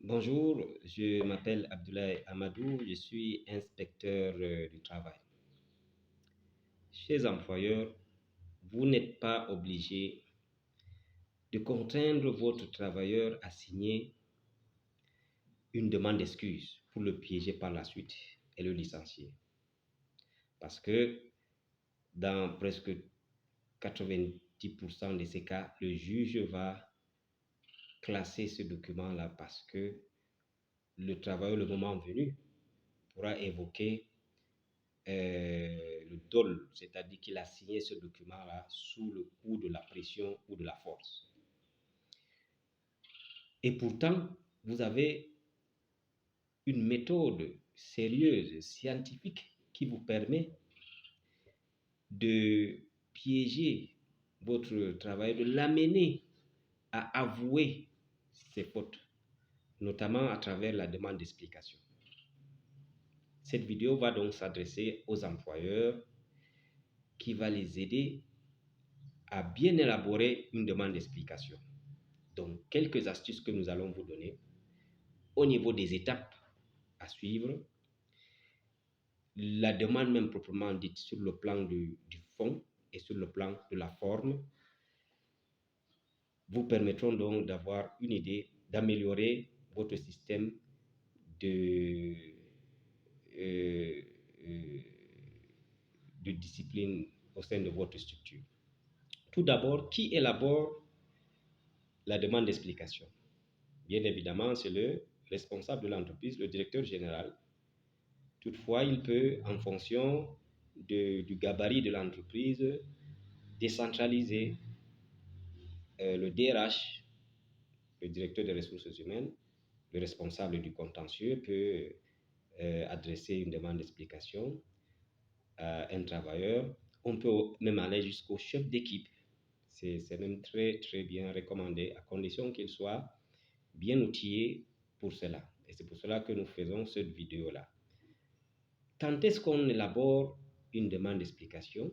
Bonjour, je m'appelle Abdoulaye Amadou, je suis inspecteur du travail. Chers employeurs, vous n'êtes pas obligé de contraindre votre travailleur à signer une demande d'excuse pour le piéger par la suite et le licencier. Parce que dans presque 90% de ces cas, le juge va classer ce document-là parce que le travailleur, le moment venu, pourra évoquer le dol, c'est-à-dire qu'il a signé ce document-là sous le coup de la pression ou de la force. Et pourtant, vous avez une méthode sérieuse, scientifique, qui vous permet de piéger votre travail, de l'amener à avouer ses fautes, notamment à travers la demande d'explication. Cette vidéo va donc s'adresser aux employeurs qui va les aider à bien élaborer une demande d'explication. Donc, quelques astuces que nous allons vous donner au niveau des étapes à suivre, la demande même proprement dite sur le plan du fond et sur le plan de la forme, vous permettront donc d'avoir une idée, d'améliorer votre système de, euh, euh, de discipline au sein de votre structure. Tout d'abord, qui élabore la demande d'explication? Bien évidemment, c'est le responsable de l'entreprise, le directeur général. Toutefois, il peut, en fonction du gabarit de l'entreprise, décentraliser le DRH, le directeur des ressources humaines, le responsable du contentieux peut adresser une demande d'explication à un travailleur. On peut même aller jusqu'au chef d'équipe. C'est même très, très bien recommandé, à condition qu'il soit bien outillé pour cela. Et c'est pour cela que nous faisons cette vidéo-là. Quand est-ce qu'on élabore une demande d'explication?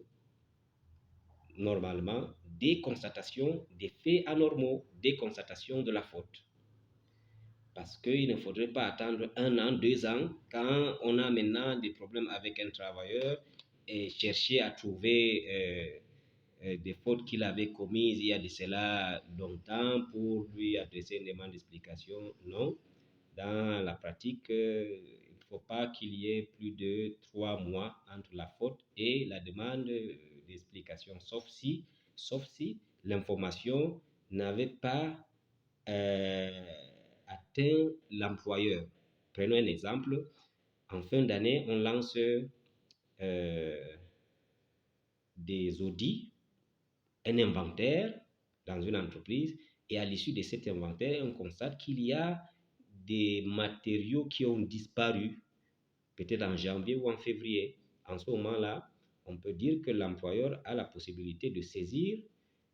Normalement, des constatations des faits anormaux, des constatations de la faute. Parce qu'il ne faudrait pas attendre 1 an, 2 ans, quand on a maintenant des problèmes avec un travailleur et chercher à trouver des fautes qu'il avait commises il y a de cela longtemps pour lui adresser une demande d'explication. Non. Dans la pratique, il ne faut pas qu'il y ait plus de 3 mois entre la faute et la demande d'explication, sauf si l'information n'avait pas atteint l'employeur. Prenons un exemple. En fin d'année, on lance des audits, un inventaire dans une entreprise, et à l'issue de cet inventaire, on constate qu'il y a des matériaux qui ont disparu, peut-être en janvier ou en février. En ce moment-là, on peut dire que l'employeur a la possibilité de saisir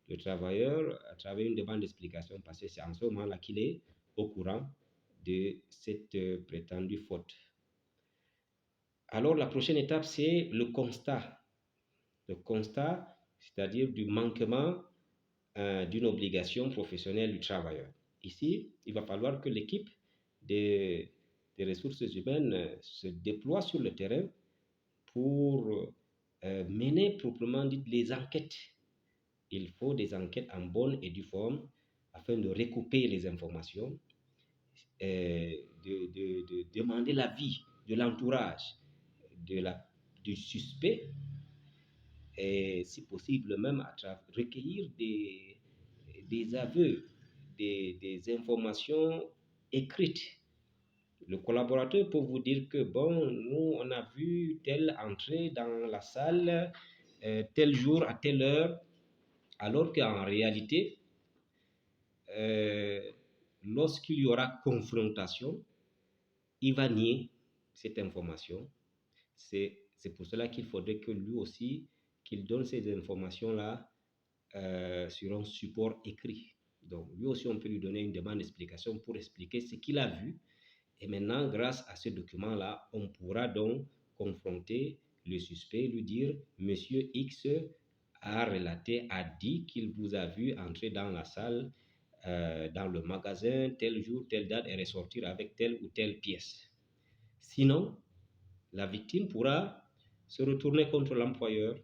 le travailleur à travers une demande d'explication, parce que c'est en ce moment-là qu'il est au courant de cette prétendue faute. Alors, la prochaine étape, c'est le constat. Le constat, c'est-à-dire du manquement d'une obligation professionnelle du travailleur. Ici, il va falloir que l'équipe des ressources humaines se déploie sur le terrain pour mener proprement dit les enquêtes. Il faut des enquêtes en bonne et due forme afin de recouper les informations, de demander l'avis de l'entourage du suspect, et si possible même recueillir des aveux, des informations écrites. Le collaborateur peut vous dire que, bon, nous, on a vu tel entrer dans la salle tel jour à telle heure, alors qu'en réalité, lorsqu'il y aura confrontation, il va nier cette information. C'est pour cela qu'il faudrait que lui aussi, qu'il donne ces informations-là sur un support écrit. Donc, lui aussi, on peut lui donner une demande d'explication pour expliquer ce qu'il a vu. Et maintenant, grâce à ce document-là, on pourra donc confronter le suspect, lui dire, Monsieur X a relaté, a dit qu'il vous a vu entrer dans la salle dans le magasin, tel jour, telle date, et ressortir avec telle ou telle pièce. Sinon, la victime pourra se retourner contre l'employeur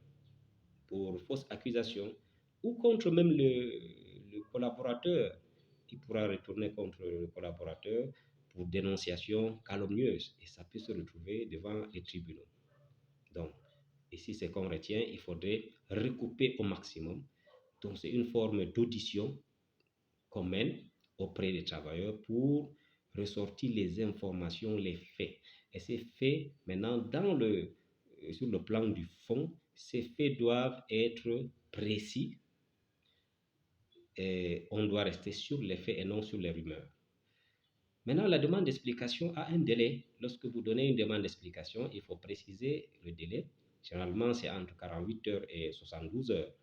pour fausse accusation ou contre même le collaborateur. Il pourra retourner contre le collaborateur pour dénonciation calomnieuse et ça peut se retrouver devant les tribunaux. Donc, ici, c'est qu'on retient, il faudrait recouper au maximum. Donc, c'est une forme d'audition qu'on mène auprès des travailleurs pour ressortir les informations, les faits. Et ces faits, maintenant, sur le plan du fond, ces faits doivent être précis et on doit rester sur les faits et non sur les rumeurs. Maintenant, la demande d'explication a un délai. Lorsque vous donnez une demande d'explication, il faut préciser le délai. Généralement, c'est entre 48 heures et 72 heures.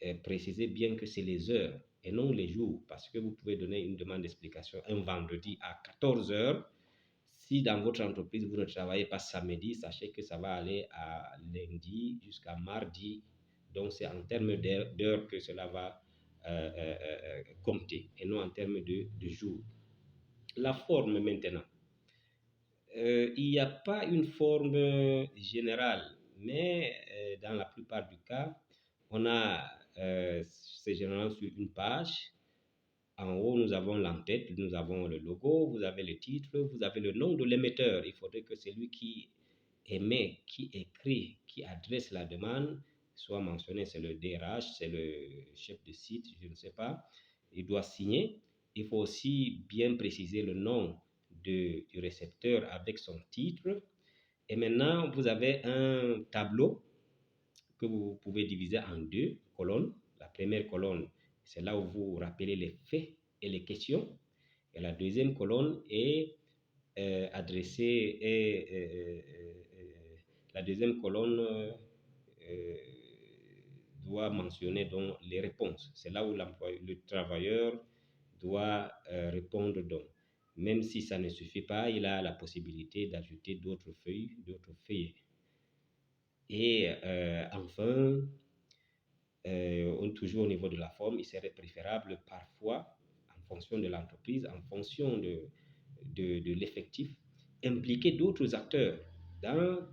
Et précisez bien que c'est les heures et non les jours, parce que vous pouvez donner une demande d'explication un vendredi à 14 heures. Si dans votre entreprise, vous ne travaillez pas samedi, sachez que ça va aller à lundi jusqu'à mardi. Donc, c'est en termes d'heures que cela va compter et non en termes de jours. La forme maintenant. Il n'y a pas une forme générale, mais dans la plupart du cas, on a, c'est généralement sur une page. En haut, nous avons l'entête, nous avons le logo, vous avez le titre, vous avez le nom de l'émetteur. Il faudrait que celui qui émet, qui écrit, qui adresse la demande soit mentionné. C'est le DRH, c'est le chef de site, je ne sais pas. Il doit signer. Il faut aussi bien préciser le nom du récepteur avec son titre. Et maintenant, vous avez un tableau que vous pouvez diviser en deux colonnes. La première colonne, c'est là où vous rappelez les faits et les questions. Et la deuxième colonne est adressée la deuxième colonne doit mentionner donc les réponses. C'est là où le travailleur doit répondre donc. Même si ça ne suffit pas, il a la possibilité d'ajouter d'autres feuilles, d'autres feuilles. Et enfin, toujours au niveau de la forme, il serait préférable parfois, en fonction de l'entreprise, en fonction de l'effectif, impliquer d'autres acteurs dans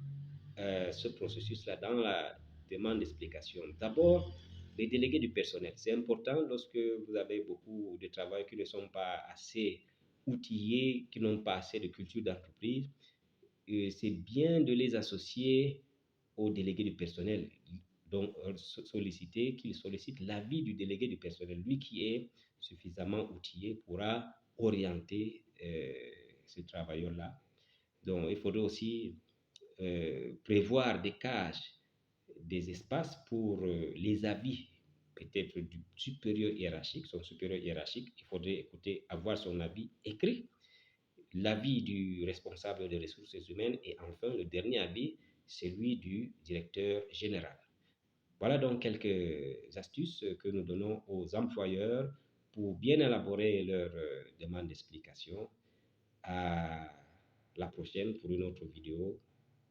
ce processus-là, dans la demande d'explication. D'abord, les délégués du personnel. C'est important lorsque vous avez beaucoup de travail qui ne sont pas assez outillés, qui n'ont pas assez de culture d'entreprise. C'est bien de les associer aux délégués du personnel. Donc, qu'il sollicite l'avis du délégué du personnel. Lui qui est suffisamment outillé pourra orienter ce travailleur-là. Donc, il faudrait aussi prévoir des cages, des espaces pour les avis, peut-être du supérieur hiérarchique, son supérieur hiérarchique. Il faudrait avoir son avis écrit, l'avis du responsable des ressources humaines et enfin le dernier avis, celui du directeur général. Voilà donc quelques astuces que nous donnons aux employeurs pour bien élaborer leur demande d'explication. À la prochaine pour une autre vidéo,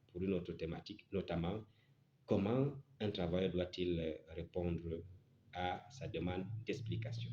pour une autre thématique, notamment comment un travailleur doit-il répondre à sa demande d'explication.